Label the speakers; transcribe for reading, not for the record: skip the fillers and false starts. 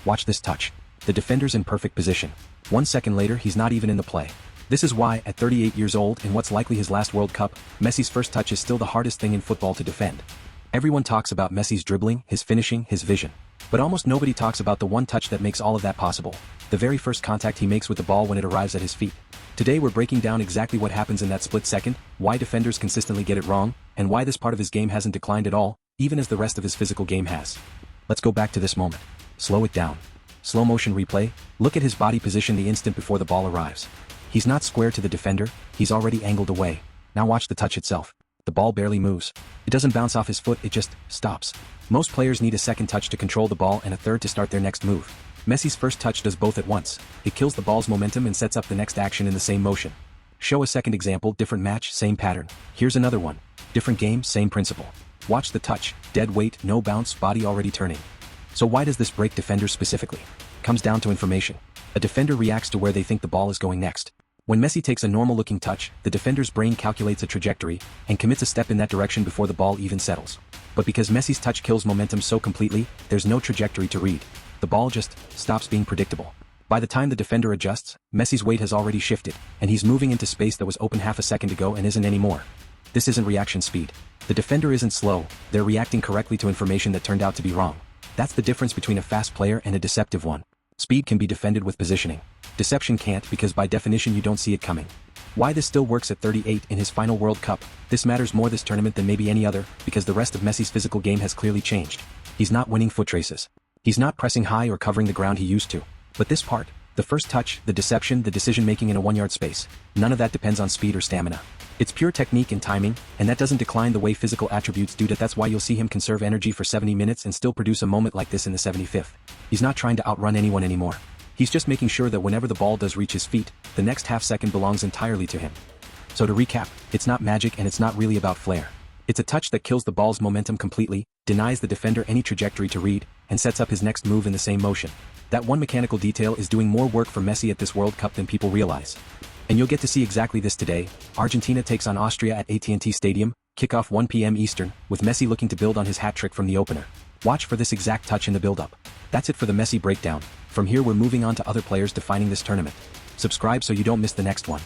Speaker 1: Watch this touch. The defender's in perfect position. 1 second later he's not even in the play. This is why, at 38 years old in what's likely his last World Cup, Messi's first touch is still the hardest thing in football to defend. Everyone talks about Messi's dribbling, his finishing, his vision. But almost nobody talks about the one touch that makes all of that possible. The very first contact he makes with the ball when it arrives at his feet. Today we're breaking down exactly what happens in that split second, why defenders consistently get it wrong, and why this part of his game hasn't declined at all, even as the rest of his physical game has. Let's go back to this moment. Slow it down. Slow motion replay, look at his body position the instant before the ball arrives. He's not square to the defender, he's already angled away. Now watch the touch itself. The ball barely moves. It doesn't bounce off his foot, it just stops. Most players need a second touch to control the ball and a third to start their next move. Messi's first touch does both at once. It kills the ball's momentum and sets up the next action in the same motion. Show a second example, different match, same pattern. Here's another one. Different game, same principle. Watch the touch, dead weight, no bounce, body already turning. So why does this break defenders specifically? Comes down to information. A defender reacts to where they think the ball is going next. When Messi takes a normal-looking touch, the defender's brain calculates a trajectory and commits a step in that direction before the ball even settles. But because Messi's touch kills momentum so completely, there's no trajectory to read. The ball just stops being predictable. By the time the defender adjusts, Messi's weight has already shifted, and he's moving into space that was open half a second ago and isn't anymore. This isn't reaction speed. The defender isn't slow, they're reacting correctly to information that turned out to be wrong. That's the difference between a fast player and a deceptive one. Speed can be defended with positioning. Deception can't because by definition you don't see it coming. Why this still works at 38 in his final World Cup? This matters more this tournament than maybe any other, because the rest of Messi's physical game has clearly changed. He's not winning foot races. He's not pressing high or covering the ground he used to. But this part, the first touch, the deception, the decision-making in a 1-yard space, none of that depends on speed or stamina. It's pure technique and timing, and that doesn't decline the way physical attributes do. That's why you'll see him conserve energy for 70 minutes and still produce a moment like this in the 75th. He's not trying to outrun anyone anymore. He's just making sure that whenever the ball does reach his feet, the next half second belongs entirely to him. So to recap, it's not magic and it's not really about flair. It's a touch that kills the ball's momentum completely, denies the defender any trajectory to read, and sets up his next move in the same motion. That one mechanical detail is doing more work for Messi at this World Cup than people realize. And you'll get to see exactly this today. Argentina takes on Austria at AT&T Stadium, kickoff 1 p.m. Eastern, with Messi looking to build on his hat trick from the opener. Watch for this exact touch in the build-up. That's it for the Messi breakdown. From here we're moving on to other players defining this tournament. Subscribe so you don't miss the next one.